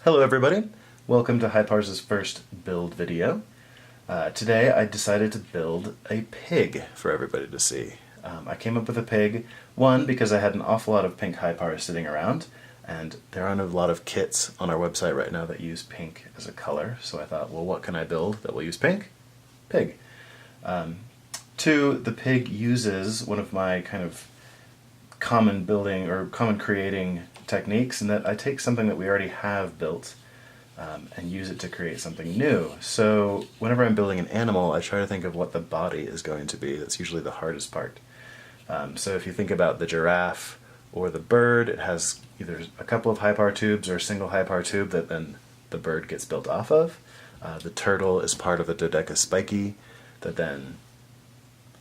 Hello everybody, welcome to HyPars' first build video. Today I decided to build a pig for everybody to see. I came up with a pig, one, because I had an awful lot of pink HyPars sitting around, and there aren't a lot of kits on our website right now that use pink as a color, so I thought, well, what can I build that will use pink? Pig. Two, the pig uses one of my kind of common building or common creating techniques in that I take something that we already have built and use it to create something new. So whenever I'm building an animal, I try to think of what the body is going to be. That's usually the hardest part. So if you think about the giraffe or the bird, it has either a couple of HyPar tubes or a single HyPar tube that then the bird gets built off of. The turtle is part of the dodecaspiky that then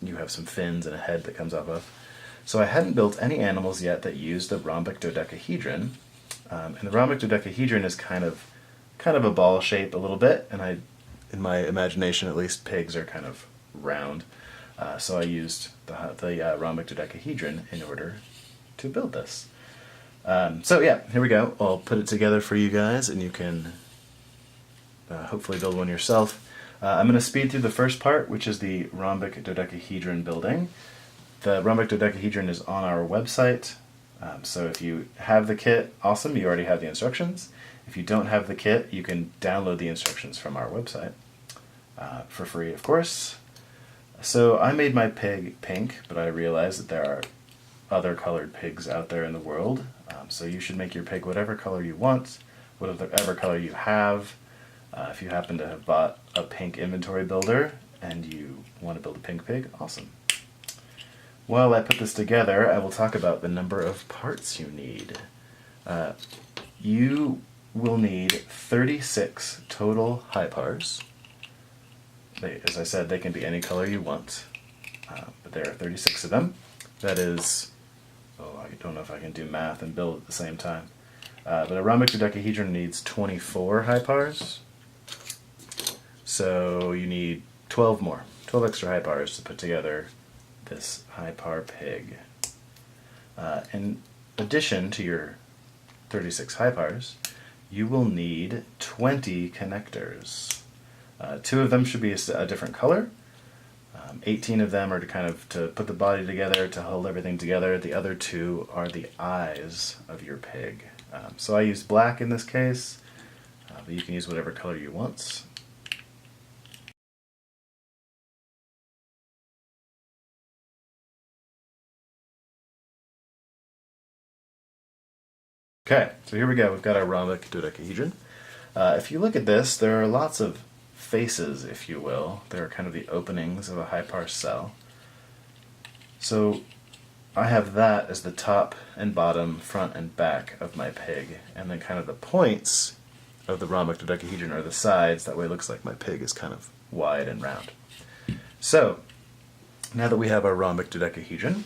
you have some fins and a head that comes off of. So I hadn't built any animals yet that used the rhombic dodecahedron, and the rhombic dodecahedron is kind of a ball shape a little bit, and in my imagination at least, pigs are kind of round. So I used the rhombic dodecahedron in order to build this. So yeah, here we go. I'll put it together for you guys, and you can hopefully build one yourself. I'm going to speed through the first part, which is the rhombic dodecahedron building. The rhombic dodecahedron is on our website, so if you have the kit, awesome, you already have the instructions. If you don't have the kit, you can download the instructions from our website, for free, of course. So I made my pig pink, but I realized that there are other colored pigs out there in the world, so you should make your pig whatever color you want, whatever color you have. If you happen to have bought a pink inventory builder and you want to build a pink pig, awesome. While I put this together, I will talk about the number of parts you need. You will need 36 total HyPars. As I said, they can be any color you want, but there are 36 of them. That is, I don't know if I can do math and build at the same time, but a rhombic dodecahedron needs 24 HyPars, so you need 12 extra HyPars to put together this HyPar Pig. In addition to your 36 HyPars, you will need 20 connectors. 2 of them should be a different color. 18 of them are to put the body together, to hold everything together. The other 2 are the eyes of your pig. So I used black in this case, but you can use whatever color you want. Okay, so here we go. We've got our rhombic dodecahedron. If you look at this, there are lots of faces, if you will. They're kind of the openings of a HyPar cell. So I have that as the top and bottom, front and back of my pig, and then kind of the points of the rhombic dodecahedron are the sides. That way it looks like my pig is kind of wide and round. So now that we have our rhombic dodecahedron,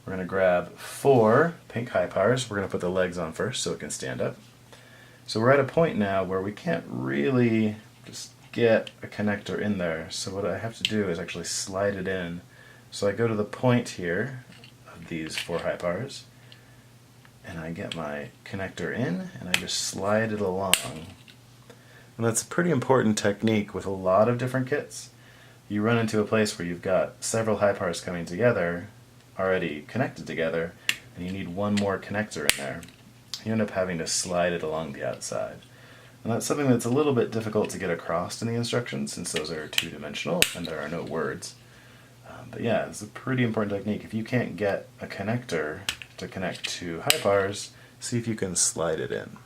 we're going to grab 4 pink HyPars. We're going to put the legs on first so it can stand up. So we're at a point now where we can't really just get a connector in there. So what I have to do is actually slide it in. So I go to the point here of these 4 HyPars, and I get my connector in, and I just slide it along. And that's a pretty important technique with a lot of different kits. You run into a place where you've got several HyPars coming together, already connected together, and you need one more connector in there. You end up having to slide it along the outside. And that's something that's a little bit difficult to get across in the instructions, since those are 2-dimensional and there are no words. But yeah, it's a pretty important technique. If you can't get a connector to connect to HyPars, see if you can slide it in.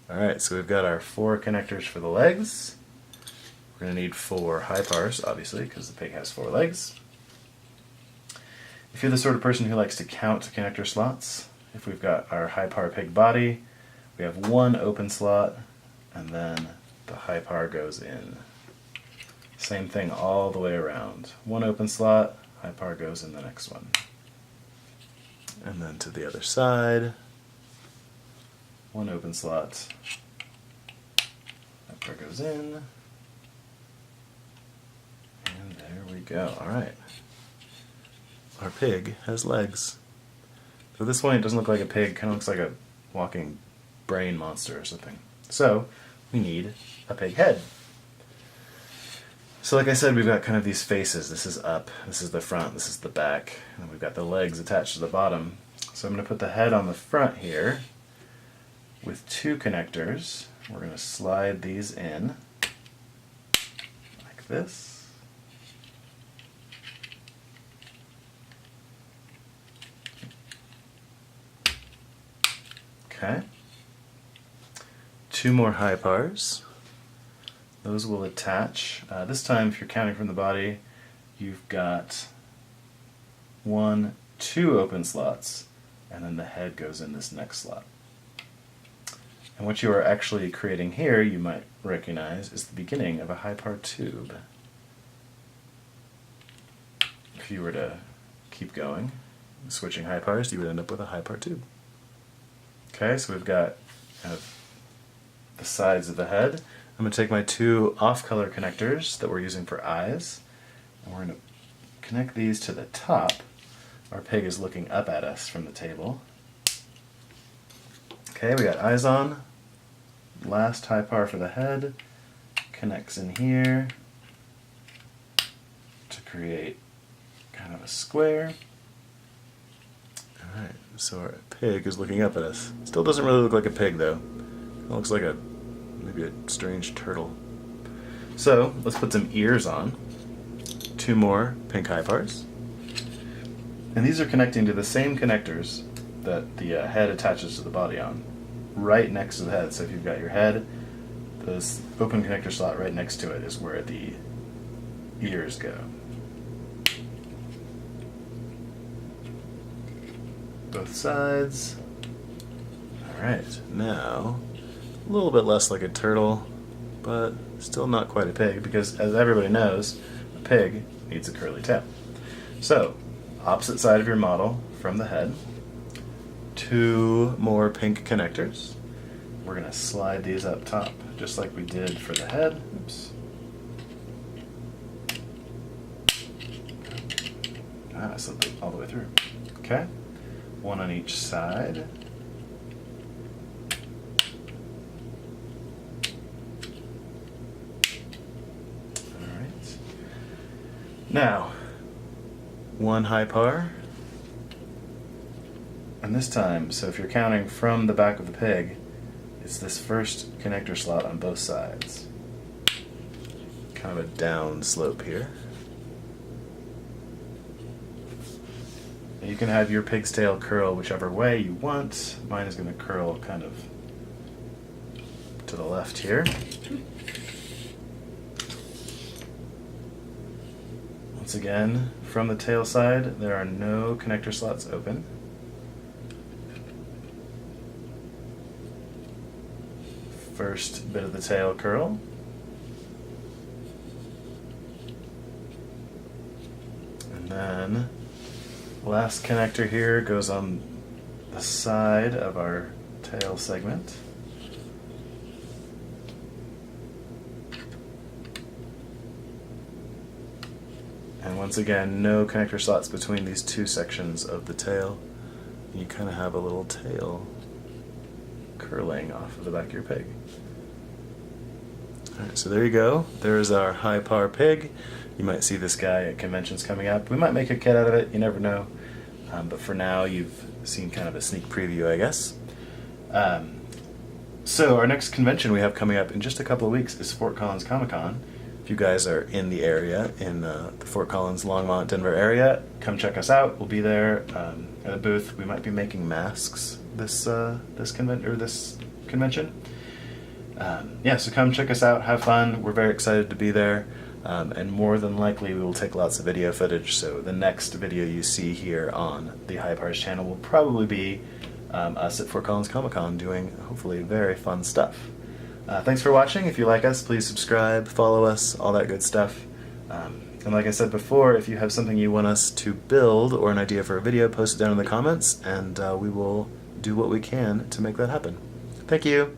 Alright, so we've got our 4 connectors for the legs. We're going to need 4 HyPars, obviously, because the pig has 4 legs. If you're the sort of person who likes to count connector slots, if we've got our HyPar Pig body, we have 1 open slot, and then the HyPar goes in. Same thing all the way around. 1 open slot, HyPar goes in the next one. And then to the other side, 1 open slot, HyPar goes in, and there we go. Alright. Our pig has legs. So this one, it doesn't look like a pig, kind of looks like a walking brain monster or something. So we need a pig head. So like I said, we've got kind of these faces. This is up, this is the front, this is the back, and we've got the legs attached to the bottom. So I'm going to put the head on the front here with two connectors. We're going to slide these in like this. Okay. Two more HyPars. Those will attach. This time, if you're counting from the body, you've got 2 open slots, and then the head goes in this next slot. And what you are actually creating here, you might recognize, is the beginning of a HyPar tube. If you were to keep going, switching HyPars, you would end up with a HyPar tube. Okay, so we've got kind of the sides of the head. I'm going to take my 2 off-color connectors that we're using for eyes, and we're going to connect these to the top. Our pig is looking up at us from the table. Okay, we got eyes on. Last HyPar for the head connects in here to create kind of a square. Alright, so our pig is looking up at us. Still doesn't really look like a pig though. It looks like maybe a strange turtle. So let's put some ears on. 2 more pink HyPars. And these are connecting to the same connectors that the head attaches to the body on, right next to the head. So if you've got your head, this open connector slot right next to it is where the ears go. Both sides. Alright, now a little bit less like a turtle, but still not quite a pig, because as everybody knows, a pig needs a curly tail. So, opposite side of your model from the head, 2 more pink connectors. We're going to slide these up top, just like we did for the head. Oops. I slipped it all the way through. Okay, 1 on each side. Alright. Now, 1 HyPar. And this time, so if you're counting from the back of the pig, it's this first connector slot on both sides. Kind of a down slope here. You can have your pig's tail curl whichever way you want. Mine is going to curl kind of to the left here. Once again, from the tail side, there are no connector slots open. First bit of the tail curl. And then last connector here goes on the side of our tail segment. And once again, no connector slots between these 2 sections of the tail. You kind of have a little tail curling off of the back of your pig. Alright, so there you go. There's our HyPar pig. You might see this guy at conventions coming up. We might make a kit out of it, you never know. But for now, you've seen kind of a sneak preview, I guess. So our next convention we have coming up in just a couple of weeks is Fort Collins Comic-Con. If you guys are in the area, in the Fort Collins, Longmont, Denver area, come check us out. We'll be there at a booth. We might be making masks this convention. Yeah, so come check us out, have fun. We're very excited to be there, and more than likely we will take lots of video footage. So the next video you see here on the HyPars channel will probably be us at Fort Collins Comic-Con doing hopefully very fun stuff. Thanks for watching. If you like us, please subscribe, follow us, all that good stuff. And like I said before, if you have something you want us to build or an idea for a video, post it down in the comments, and we will do what we can to make that happen. Thank you!